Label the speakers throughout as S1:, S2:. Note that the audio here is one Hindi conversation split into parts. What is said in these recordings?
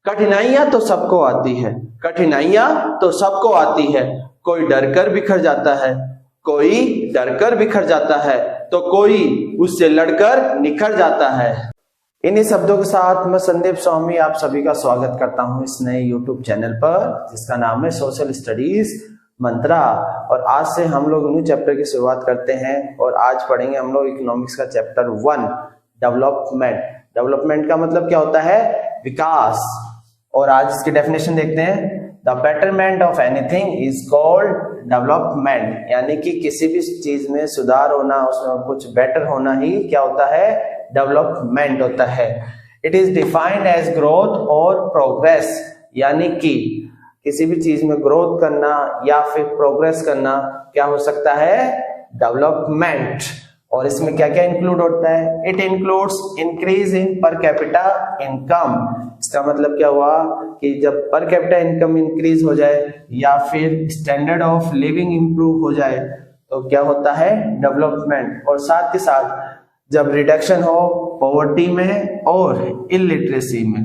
S1: कठिनाइयां तो सबको आती है, कठिनाइयां तो सबको आती है। कोई डरकर बिखर जाता है, कोई डरकर बिखर जाता है, तो कोई उससे लड़कर निखर जाता है। इन्हीं शब्दों के साथ मैं संदीप स्वामी आप सभी का स्वागत करता हूं इस नए YouTube चैनल पर, जिसका नाम है सोशल स्टडीज मंत्रा। और आज से हम लोग न्यू चैप्टर की शुरुआत करते हैं और आज पढ़ेंगे हम लोग इकोनॉमिक्स का चैप्टर 1 डेवलपमेंट। डेवलपमेंट का मतलब क्या होता है? विकास। और आज इसकी डेफिनेशन देखते हैं। The betterment of anything is called development, यानी कि किसी भी चीज में सुधार होना, उसमें कुछ बेटर होना ही क्या होता है? डेवलपमेंट होता है। It is defined as growth और प्रोग्रेस, यानी कि किसी भी चीज में ग्रोथ करना या फिर प्रोग्रेस करना क्या हो सकता है? डेवलपमेंट। और इसमें क्या क्या इंक्लूड होता है? It includes increase in per capita income. इसका मतलब क्या हुआ कि जब पर कैपिटा इनकम इंक्रीज हो जाए या फिर स्टैंडर्ड ऑफ लिविंग इंप्रूव हो जाए तो क्या होता है? डेवलपमेंट। और साथ के साथ जब रिडक्शन हो पॉवर्टी में और इलिटरेसी में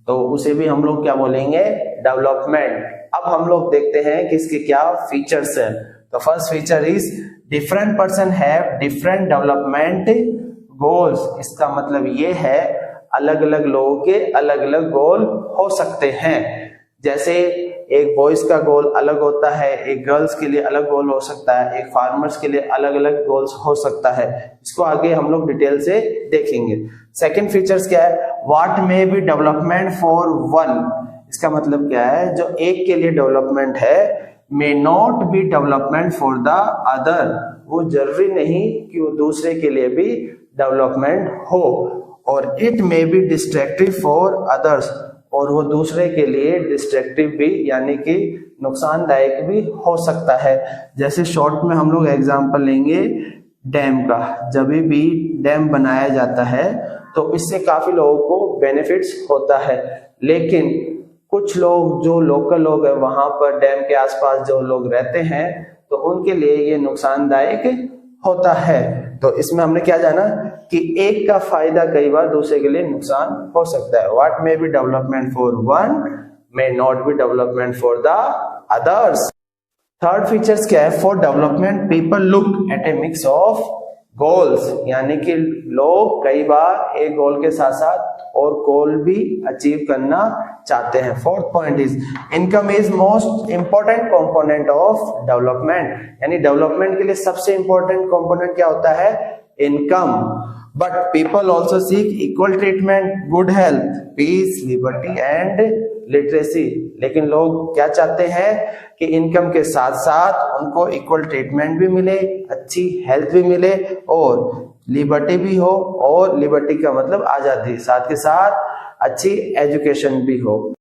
S1: तो उसे भी हम लोग क्या बोलेंगे? डेवलपमेंट। अब हम लोग देखते हैं कि इसके क्या फीचर्स है। तो first feature is different person have different development goals. इसका मतलब ये है अलग अलग लोगों के अलग अलग गोल हो सकते हैं। जैसे एक बॉयज का गोल अलग होता है, एक गर्ल्स के लिए अलग गोल हो सकता है, एक फार्मर्स के लिए अलग अलग गोल्स हो सकता है। इसको आगे हम लोग डिटेल से देखेंगे। सेकंड फीचर्स क्या है? What may be development for one. इसका मतलब क्या है? जो एक के लिए डेवलपमेंट है may not be development for the other. वो जरूरी नहीं कि वो दूसरे के लिए भी डेवलपमेंट हो। और it may be destructive for others, और वो दूसरे के लिए डिस्ट्रक्टिव भी यानी कि नुकसानदायक भी हो सकता है। जैसे शॉर्ट में हम लोग एग्जांपल लेंगे डैम का। जब भी डैम बनाया जाता है तो इससे काफी लोगों को बेनिफिट्स होता है, लेकिन कुछ लोग जो लोकल लोग हैं वहां पर डैम के आसपास जो लोग रहते हैं तो उनके लिए ये नुकसानदायक होता है। तो इसमें हमने क्या जाना कि एक का फायदा कई बार दूसरे के लिए नुकसान हो सकता है। What may be development for one may not be development for the others. Third features क्या है? For development people look at A mix of goals, यानी कि लोग कई बार एक गोल के साथ साथ और गोल भी अचीव करना चाहते हैं। Fourth point is income is most important component of development, यानी डेवलपमेंट के लिए सबसे इंपॉर्टेंट कंपोनेंट क्या होता है? Income. But people also seek equal treatment, good health, peace, liberty and literacy. लेकिन लोग क्या चाहते हैं कि इनकम के साथ साथ उनको इक्वल ट्रीटमेंट भी मिले, अच्छी हेल्थ भी मिले और लिबर्टी भी हो। और लिबर्टी का मतलब आजादी, साथ के साथ अच्छी एजुकेशन भी हो।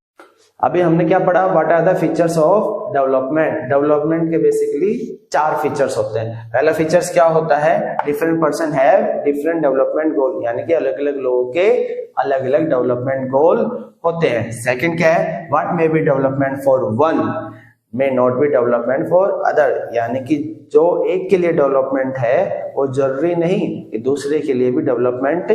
S1: अभी हमने क्या पढ़ा? What are the features of development. Development के बेसिकली 4 फीचर्स होते हैं। पहला फीचर्स क्या होता है? Different person have different development goal, यानी कि अलग अलग लोगों के अलग अलग डेवलपमेंट गोल होते हैं। सेकंड क्या है? What may be development for one may not be development for other, यानी कि जो एक के लिए डेवलपमेंट है वो जरूरी नहीं कि दूसरे के लिए भी डेवलपमेंट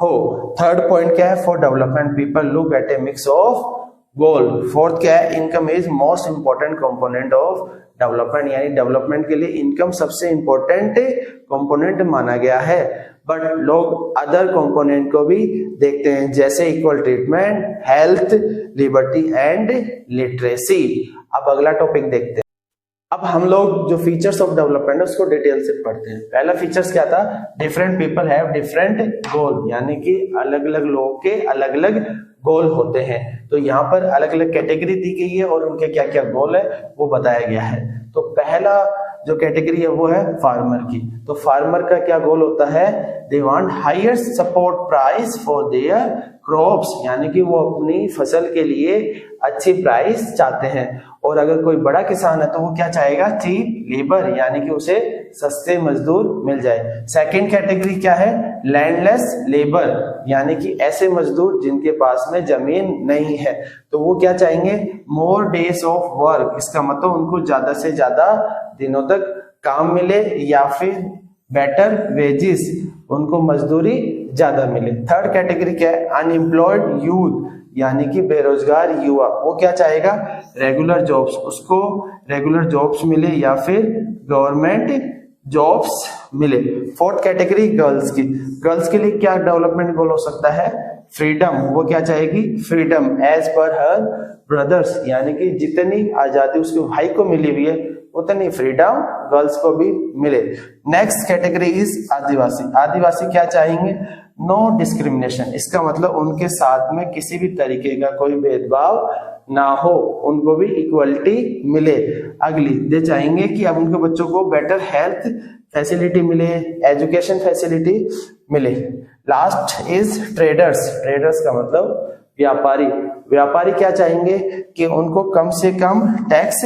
S1: हो। थर्ड पॉइंट क्या है? For development people look at A mix of goal. Fourth क्या है? Income is most important component of development, यानी डेवलपमेंट के लिए इनकम सबसे इंपॉर्टेंट कंपोनेंट माना गया है। बट लोग अदर कंपोनेंट को भी देखते हैं, जैसे equal treatment, health, liberty and literacy. अब अगला टॉपिक देखते हैं। अब हम लोग जो फीचर्स ऑफ डेवलपमेंट है उसको डिटेल से पढ़ते हैं। पहला फीचर्स क्या था? डिफरेंट पीपल हैव डिफरेंट गोल, यानी कि अलग अलग लोगों के अलग अलग गोल होते हैं। तो यहाँ पर अलग अलग कैटेगरी दी गई है और उनके क्या क्या गोल है वो बताया गया है। तो पहला जो कैटेगरी है वो है फार्मर की। तो फार्मर का क्या गोल होता है? They want higher support price for their crops, यानी कि वो अपनी फसल के लिए अच्छी प्राइस चाहते हैं। और अगर कोई बड़ा किसान है तो वो क्या चाहेगा? चीप लेबर, यानी कि उसे सस्ते मजदूर मिल जाए। सेकंड कैटेगरी क्या है? लैंडलेस लेबर, यानी कि ऐसे मजदूर जिनके पास में जमीन नहीं है तो वो क्या चाहेंगे? More days of work. इसका मतलब उनको ज्यादा से ज्यादा दिनों तक काम मिले या फिर बेटर वेजेस, उनको मजदूरी ज्यादा मिले। थर्ड कैटेगरी क्या है? अनएम्प्लॉयड यूथ, यानी कि बेरोजगार युवा, वो क्या चाहेगा, रेगुलर जॉब्स, उसको रेगुलर जॉब्स मिले या फिर गवर्नमेंट जॉब्स मिले। फोर्थ कैटेगरी गर्ल्स की, गर्ल्स के लिए क्या डेवलपमेंट गोल हो सकता है, फ्रीडम, वो क्या चाहेगी, फ्रीडम एज पर हर ब्रदर्स, यानी कि जितनी आजादी उसके भाई को मिली हुई है उतनी फ्रीडम गर्ल्स को भी मिले। नेक्स्ट कैटेगरी इज आदिवासी, आदिवासी क्या चाहेंगे, नो डिस्क्रिमिनेशन, इसका मतलब उनके साथ में किसी भी तरीके का कोई भेदभाव ना हो, उनको भी इक्वलिटी मिले। अगली ये चाहेंगे कि अब उनके बच्चों को बेटर हेल्थ फैसिलिटी मिले, एजुकेशन फैसिलिटी मिले। लास्ट इज ट्रेडर्स, ट्रेडर्स का मतलब व्यापारी, व्यापारी क्या चाहेंगे कि उनको कम से कम टैक्स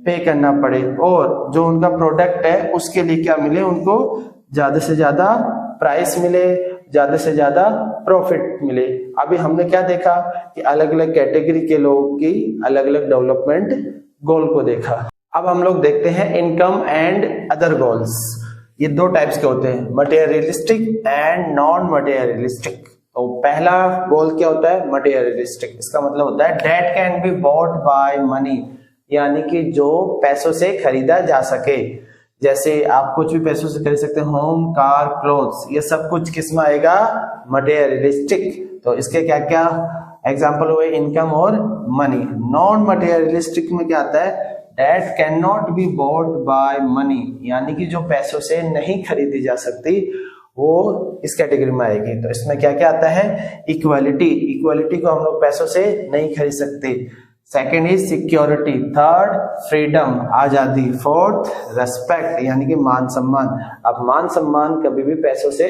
S1: पे करना पड़े और जो उनका प्रोडक्ट है उसके लिए क्या मिले, उनको ज्यादा से ज्यादा प्राइस मिले, ज्यादा से ज्यादा प्रॉफिट मिले। अभी हमने क्या देखा कि अलग अलग कैटेगरी के लोगों की अलग अलग डेवलपमेंट गोल को देखा। अब हम लोग देखते हैं इनकम एंड अदर गोल्स। ये दो टाइप्स के होते हैं, मटेरियलिस्टिक एंड नॉन मटेरियलिस्टिक। तो पहला गोल क्या होता है, मटेरियलिस्टिक, इसका मतलब होता है that can be bought by money, यानी कि जो पैसों से खरीदा जा सके। जैसे आप कुछ भी पैसों से खरीद सकते हैं, होम, कार, क्लोथ्स, ये सब कुछ किस में आएगा, मटेरियलिस्टिक। तो इसके क्या क्या एग्जांपल हुए, इनकम और मनी। नॉन मटेरियलिस्टिक में क्या आता है, that can not be bought by money, यानी कि जो पैसों से नहीं खरीदी जा सकती वो इस कैटेगरी में आएगी। तो इसमें क्या क्या आता है, इक्वालिटी, इक्वालिटी को हम लोग पैसों से नहीं खरीद सकते। Second is security, third freedom, आजादी, फोर्थ रेस्पेक्ट, यानी कि मान सम्मान, आप मान सम्मान कभी भी पैसों से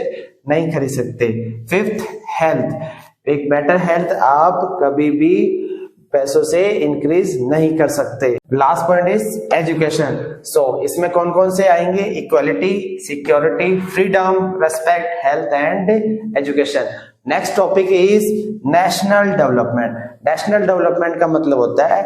S1: नहीं खरीद सकते। फिफ्थ हेल्थ, एक बेटर हेल्थ आप कभी भी पैसों से इंक्रीज नहीं कर सकते। Last point is education. So इसमें कौन कौन से आएंगे, equality, security, freedom, respect, health and education. Next topic is national development. National development का मतलब होता है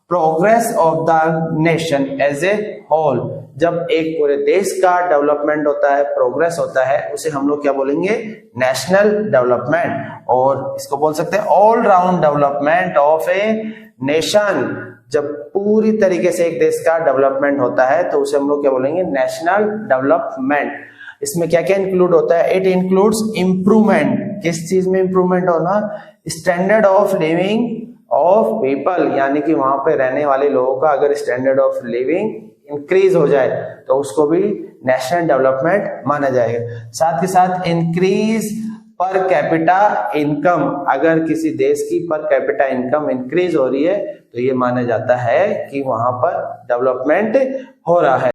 S1: progress of the nation as a whole. जब एक पूरे देश का डेवलपमेंट होता है, प्रोग्रेस होता है, उसे हम लोग क्या बोलेंगे, नेशनल डेवलपमेंट। और इसको बोल सकते हैं all round development of a nation. जब पूरी तरीके से एक देश का डेवलपमेंट होता है तो उसे हम लोग क्या बोलेंगे, नेशनल डेवलपमेंट। इसमें क्या क्या इंक्लूड होता है, इट इंक्लूड्स इंप्रूवमेंट, किस चीज में इंप्रूवमेंट होना, standard of living of people, यानी कि वहां पे रहने वाले लोगों का अगर स्टैंडर्ड ऑफ लिविंग इंक्रीज हो जाए तो उसको भी नेशनल डेवलपमेंट माना जाएगा। साथ के साथ इंक्रीज पर कैपिटा इनकम, अगर किसी देश की पर कैपिटा इनकम इंक्रीज हो रही है तो ये माना जाता है कि वहां पर डेवलपमेंट हो रहा है।